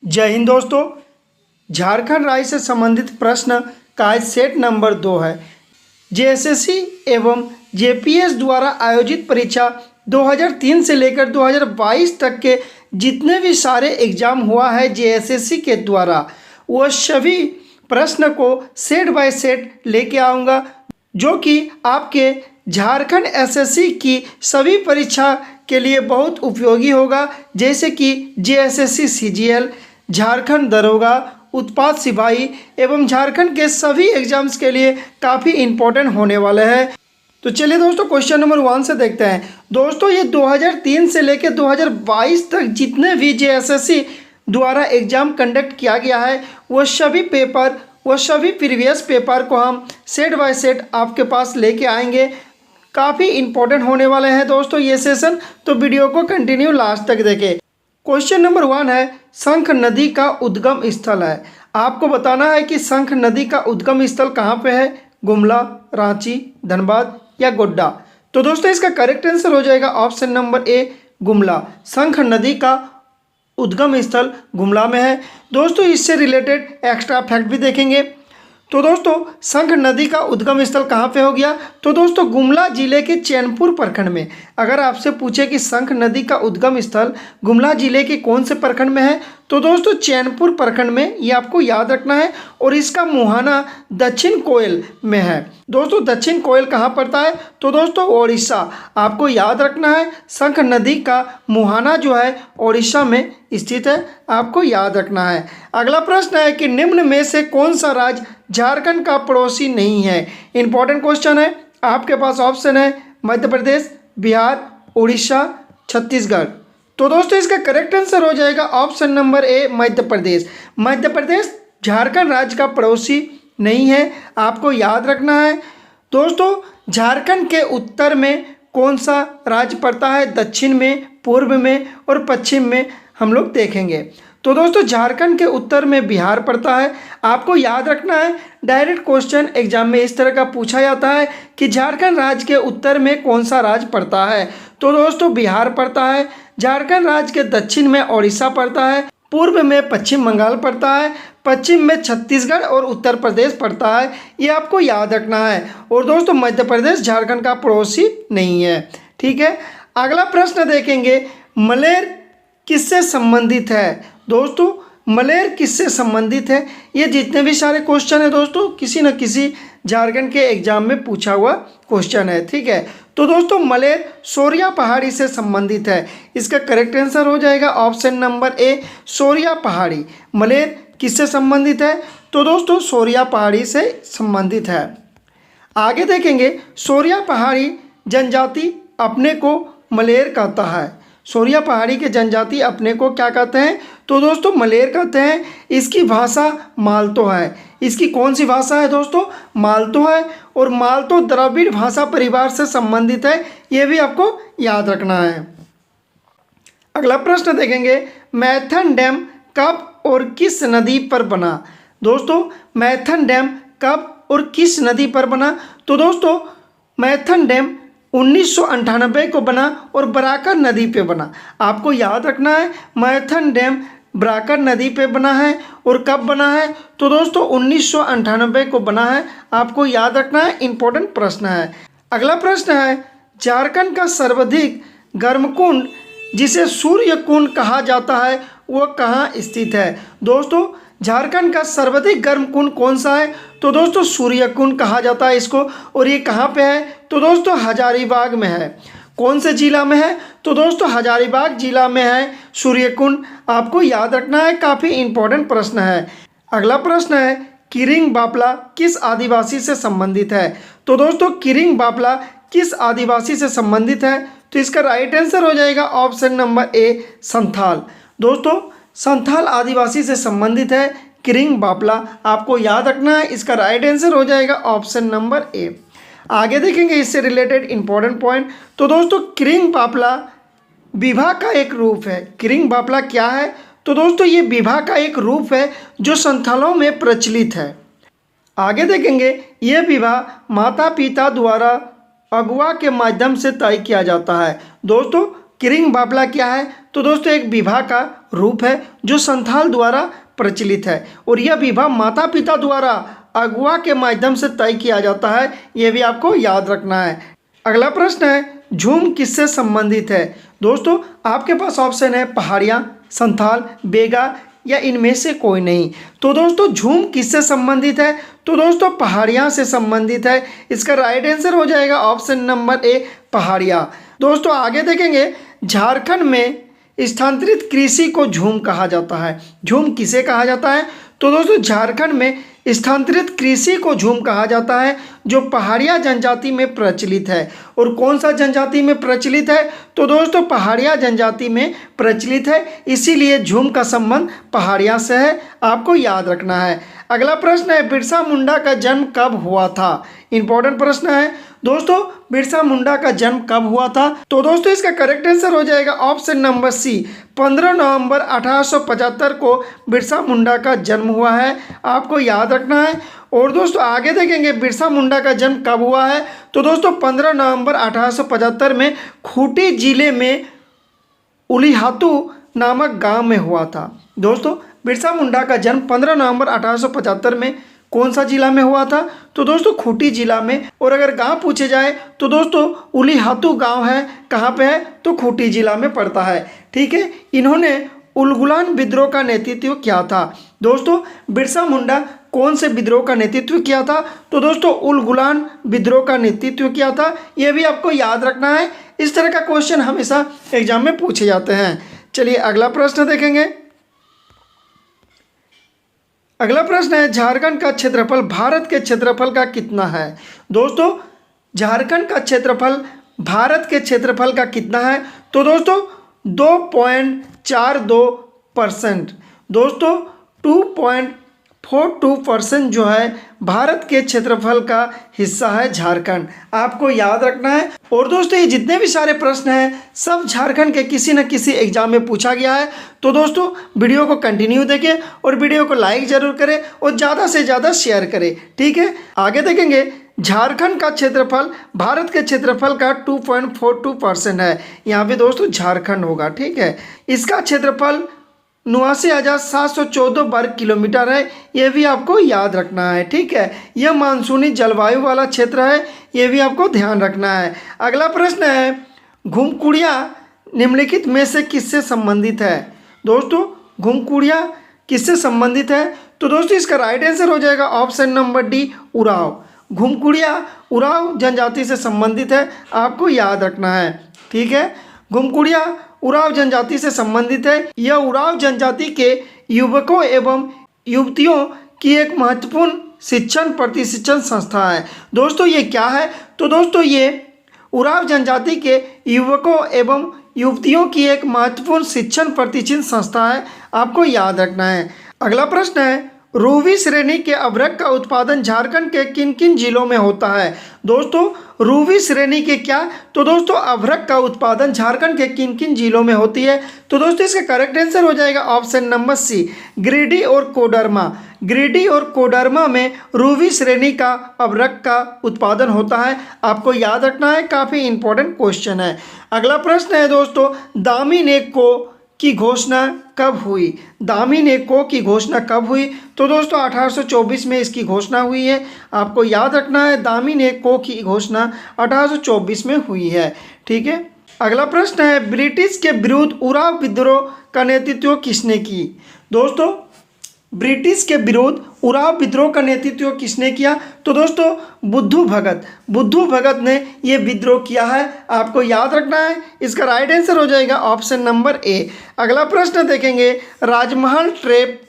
जय हिंद दोस्तों। झारखंड राज्य से संबंधित प्रश्न का आज सेट नंबर 2 है। जेएसएससी एवं जेपीएस द्वारा आयोजित परीक्षा 2003 से लेकर 2022 तक के जितने भी सारे एग्जाम हुआ है जेएसएससी के द्वारा, वह सभी प्रश्न को सेट बाय सेट लेके आऊँगा, जो कि आपके झारखंड एसएससी की सभी परीक्षा के लिए बहुत उपयोगी होगा, जैसे कि जेएसएससी सीजीएल, झारखंड दरोगा, उत्पाद सिपाही एवं झारखंड के सभी एग्जाम्स के लिए काफ़ी इम्पोर्टेंट होने वाले हैं। तो चलिए दोस्तों, क्वेश्चन नंबर 1 से देखते हैं। दोस्तों, ये 2003 से लेकर 2022 तक जितने भी जेएसएससी द्वारा एग्ज़ाम कंडक्ट किया गया है, वो सभी प्रीवियस पेपर को हम सेट बाय सेट आपके पास लेके आएंगे। काफ़ी इम्पोर्टेंट होने वाले हैं दोस्तों ये सेशन, तो वीडियो को कंटिन्यू लास्ट तक देखें। क्वेश्चन नंबर 1 है, शंख नदी का उद्गम स्थल है। आपको बताना है कि शंख नदी का उद्गम स्थल कहाँ पे है, गुमला, रांची, धनबाद या गोड्डा। तो दोस्तों, इसका करेक्ट आंसर हो जाएगा ऑप्शन नंबर ए, गुमला। शंख नदी का उद्गम स्थल गुमला में है। दोस्तों, इससे रिलेटेड एक्स्ट्रा फैक्ट भी देखेंगे। तो दोस्तों, शंख नदी का उद्गम स्थल कहाँ पे हो गया, तो दोस्तों गुमला जिले के चैनपुर प्रखंड में। अगर आपसे पूछे कि शंख नदी का उद्गम स्थल गुमला जिले के कौन से प्रखंड में है, तो दोस्तों चैनपुर प्रखंड में, ये आपको याद रखना है। और इसका मुहाना दक्षिण कोयल में है। दोस्तों, दक्षिण कोयल कहाँ पड़ता है, तो दोस्तों ओडिशा। आपको याद रखना है, शंख नदी का मुहाना जो है ओडिशा में स्थित है, आपको याद रखना है। अगला प्रश्न है कि निम्न में से कौन सा राज्य झारखंड का पड़ोसी नहीं है। इंपॉर्टेंट क्वेश्चन है। आपके पास ऑप्शन है मध्य प्रदेश, बिहार, उड़ीसा, छत्तीसगढ़। तो दोस्तों, इसका करेक्ट आंसर हो जाएगा option number A, Madhya Pradesh. Madhya Pradesh Jharkhand राज्य का पड़ोसी नहीं है, आपको याद रखना है। दोस्तों, झारखंड के उत्तर में कौन सा राज्य पड़ता है, दक्षिण में, पूर्व में और पश्चिम में हम लोग देखेंगे। तो दोस्तों, झारखंड के उत्तर में बिहार पड़ता है। आपको याद रखना है, डायरेक्ट क्वेश्चन एग्जाम में इस तरह का पूछा जाता है कि झारखंड राज्य के उत्तर में कौन सा राज्य पड़ता है। तो दोस्तों, बिहार पड़ता है। झारखंड राज्य के दक्षिण में ओडिशा पड़ता है, पूर्व में पश्चिम बंगाल पड़ता है, पश्चिम में छत्तीसगढ़ और उत्तर प्रदेश पड़ता है। ये आपको याद रखना है। और दोस्तों, मध्य प्रदेश झारखंड का पड़ोसी नहीं है। ठीक है, अगला प्रश्न देखेंगे, मलेर किससे संबंधित है। दोस्तों, मलेर किससे संबंधित है, ये जितने भी सारे क्वेश्चन है दोस्तों, किसी न किसी झारखंड के एग्जाम में पूछा हुआ क्वेश्चन है। ठीक है, तो दोस्तों मलेर शोरिया पहाड़ी से संबंधित है। इसका करेक्ट आंसर हो जाएगा ऑप्शन नंबर ए, शोरिया पहाड़ी। मलेर किससे संबंधित है, तो दोस्तों शोरिया पहाड़ी से संबंधित है। आगे देखेंगे, शोरिया पहाड़ी जनजाति अपने को मलेर कहता है। शोरिया पहाड़ी के जनजाति अपने को क्या कहते हैं, तो दोस्तों मलेर कहते हैं। इसकी भाषा मालतो है। इसकी कौन सी भाषा है दोस्तों, मालतो है। और मालतो द्रविड़ भाषा परिवार से संबंधित है, ये भी आपको याद रखना है। अगला प्रश्न देखेंगे, मैथन डैम कब और किस नदी पर बना। दोस्तों, मैथन डैम कब और किस नदी पर बना, तो दोस्तों मैथन डैम 1998 को बना और बराकर नदी पे बना। आपको याद रखना है, मैथन डैम बराकर नदी पे बना है। और कब बना है, तो दोस्तों 1998 को बना है, आपको याद रखना है। इंपॉर्टेंट प्रश्न है। अगला प्रश्न है, झारखंड का सर्वाधिक गर्म कुंड जिसे सूर्य कुंड कहा जाता है, वह कहाँ स्थित है। दोस्तों, झारखंड का सर्वाधिक गर्म कुंड कौन सा है, तो दोस्तों सूर्य कुंड कहा जाता है इसको। और ये कहाँ पे है, तो दोस्तों हजारीबाग में है। कौन से जिला में है, तो दोस्तों हजारीबाग जिला में है सूर्य कुंड। आपको याद रखना है, काफ़ी इंपॉर्टेंट प्रश्न है। अगला प्रश्न है, किरिंग बापला किस आदिवासी से संबंधित है। तो दोस्तों किरिंग बापला किस आदिवासी से संबंधित है, तो इसका राइट आंसर हो जाएगा ऑप्शन नंबर ए, संथाल। दोस्तों, संथाल आदिवासी से संबंधित है किरिंग बापला। आपको याद रखना है, इसका राइट आंसर हो जाएगा ऑप्शन नंबर ए। आगे देखेंगे इससे रिलेटेड इंपॉर्टेंट पॉइंट। तो दोस्तों किरिंग बापला विवाह का एक रूप है। किरिंग बापला क्या है, तो दोस्तों ये विवाह का एक रूप है जो संथालों में प्रचलित है। आगे देखेंगे, यह विवाह माता पिता द्वारा अगुआ के माध्यम से तय किया जाता है। दोस्तों किरिंग बाबला क्या है? तो दोस्तों एक विवाह का रूप है जो संथाल द्वारा प्रचलित है और यह विवाह माता पिता द्वारा अगुआ के माध्यम से तय किया जाता है, यह भी आपको याद रखना है। अगला प्रश्न है झूम किससे संबंधित है? दोस्तों आपके पास ऑप्शन है पहाड़िया, संथाल, बेगा या इनमें से कोई नहीं। तो दोस्तों झूम किससे संबंधित है? तो दोस्तों पहाड़िया से संबंधित है। इसका राइट आंसर हो जाएगा ऑप्शन नंबर ए पहाड़िया। दोस्तों आगे देखेंगे झारखंड में स्थानांतरित कृषि को झूम कहा जाता है। झूम किसे कहा जाता है? तो दोस्तों झारखंड में स्थानांतरित कृषि को झूम कहा जाता है जो पहाड़िया जनजाति में प्रचलित है। और कौन सा जनजाति में प्रचलित है? तो दोस्तों पहाड़िया जनजाति में प्रचलित है, इसीलिए झूम का संबंध पहाड़िया से है, आपको याद रखना है। अगला प्रश्न है बिरसा मुंडा का जन्म कब हुआ था? इंपॉर्टेंट प्रश्न है दोस्तों, बिरसा मुंडा का जन्म कब हुआ था? तो दोस्तों इसका करेक्ट आंसर हो जाएगा ऑप्शन नंबर सी, 15 नवंबर 1875 को बिरसा मुंडा का जन्म हुआ है, आपको याद रखना है। और दोस्तों आगे देखेंगे बिरसा मुंडा का जन्म कब हुआ है? तो दोस्तों 15 नवंबर 1875 में खूंटी जिले में उलीहातू नामक गांव में हुआ था। दोस्तों बिरसा मुंडा का जन्म 15 नवंबर 1875 में कौन सा जिला में हुआ था? तो दोस्तों खूंटी जिला में। और अगर गांव पूछे जाए तो दोस्तों उलीहातू गांव है, कहाँ पे है? तो खूंटी जिला में पड़ता है। ठीक है, इन्होंने उलगुलान विद्रोह का नेतृत्व किया था। दोस्तों बिरसा मुंडा कौन से विद्रोह का नेतृत्व किया था? तो दोस्तों उलगुलान विद्रोह का नेतृत्व किया था, यह भी आपको याद रखना है। इस तरह का क्वेश्चन हमेशा एग्जाम में पूछे जाते हैं। चलिए अगला प्रश्न देखेंगे। अगला प्रश्न है झारखंड का क्षेत्रफल भारत के क्षेत्रफल का कितना है? दोस्तों झारखंड का क्षेत्रफल भारत के क्षेत्रफल का कितना है? तो दोस्तों 2.42%। दोस्तों 2.42% जो है भारत के क्षेत्रफल का हिस्सा है झारखंड, आपको याद रखना है। और दोस्तों ये जितने भी सारे प्रश्न हैं सब झारखंड के किसी न किसी एग्जाम में पूछा गया है। तो दोस्तों वीडियो को कंटिन्यू देखें और वीडियो को लाइक जरूर करें और ज़्यादा से ज़्यादा शेयर करें। ठीक है, आगे देखेंगे झारखंड का क्षेत्रफल भारत के क्षेत्रफल का 2.42% है। यहाँ पे दोस्तों झारखंड होगा। ठीक है, इसका क्षेत्रफल 89,714 वर्ग किलोमीटर है, ये भी आपको याद रखना है। ठीक है, यह मानसूनी जलवायु वाला क्षेत्र है, ये भी आपको ध्यान रखना है। अगला प्रश्न है घुमकुड़िया निम्नलिखित में से किससे संबंधित है? दोस्तों घुमकुड़िया किससे संबंधित है? तो दोस्तों इसका राइट आंसर हो जाएगा ऑप्शन नंबर डी उराव। घुमकुड़िया उराव जनजाति से संबंधित है, आपको याद रखना है। ठीक है, घुमकुड़िया उराव जनजाति से संबंधित है। यह उराव जनजाति के युवकों एवं युवतियों की एक महत्वपूर्ण शिक्षण प्रशिक्षण संस्था है। दोस्तों ये क्या है? तो दोस्तों ये उराव जनजाति के युवकों एवं युवतियों की एक महत्वपूर्ण शिक्षण प्रशिक्षण संस्था है, आपको याद रखना है। अगला प्रश्न है रूबी श्रेणी के अभ्रक का उत्पादन झारखंड के किन किन जिलों में होता है? दोस्तों रूबी श्रेणी के क्या? तो दोस्तों अभ्रक का उत्पादन झारखंड के किन किन जिलों में होती है? तो दोस्तों इसका करेक्ट आंसर हो जाएगा ऑप्शन नंबर सी, गिरिडीह और कोडरमा। गिरिडीह और कोडरमा में रूबी श्रेणी का अभ्रक का उत्पादन होता है, आपको याद रखना है, काफ़ी इंपॉर्टेंट क्वेश्चन है। अगला प्रश्न है दोस्तों दामिन एक्को की घोषणा कब हुई? दामिन एक्को की घोषणा कब हुई? तो दोस्तों 1824 में इसकी घोषणा हुई है, आपको याद रखना है। दामिन एक्को की घोषणा 1824 में हुई है। ठीक है, अगला प्रश्न है ब्रिटिश के विरुद्ध उराव विद्रोह का नेतृत्व किसने की? दोस्तों ब्रिटिश के विरुद्ध उराव विद्रोह का नेतृत्व किसने किया? तो दोस्तों बुद्धू भगत ने ये विद्रोह किया है, आपको याद रखना है। इसका राइट आंसर हो जाएगा ऑप्शन नंबर ए। अगला प्रश्न देखेंगे राजमहल ट्रैप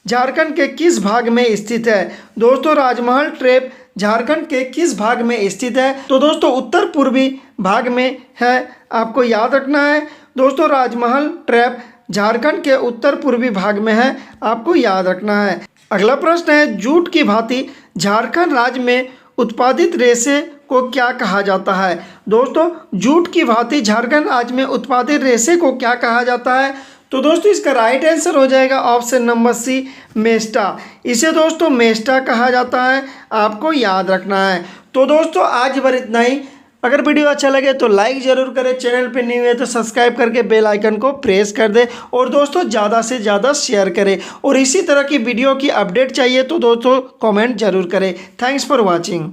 झारखंड के किस भाग में स्थित है? दोस्तों राजमहल ट्रैप झारखंड के किस भाग में स्थित है? तो दोस्तों उत्तर पूर्वी भाग में है, आपको याद रखना है। दोस्तों राजमहल ट्रैप झारखंड के उत्तर पूर्वी भाग में है, आपको याद रखना है। अगला प्रश्न है जूट की भांति झारखंड राज्य में उत्पादित रेशे को क्या कहा जाता है? दोस्तों जूट की भांति झारखंड राज्य में उत्पादित रेशे को क्या कहा जाता है? तो दोस्तों इसका राइट आंसर हो जाएगा ऑप्शन नंबर सी, मेस्टा। इसे दोस्तों मेस्टा कहा जाता है, आपको याद रखना है। तो दोस्तों आज भर इतना ही। अगर वीडियो अच्छा लगे तो लाइक ज़रूर करें, चैनल पे न्यू है तो सब्सक्राइब करके बेल आइकन को प्रेस कर दें और दोस्तों ज़्यादा से ज़्यादा शेयर करें। और इसी तरह की वीडियो की अपडेट चाहिए तो दोस्तों कमेंट जरूर करें। Thanks for watching.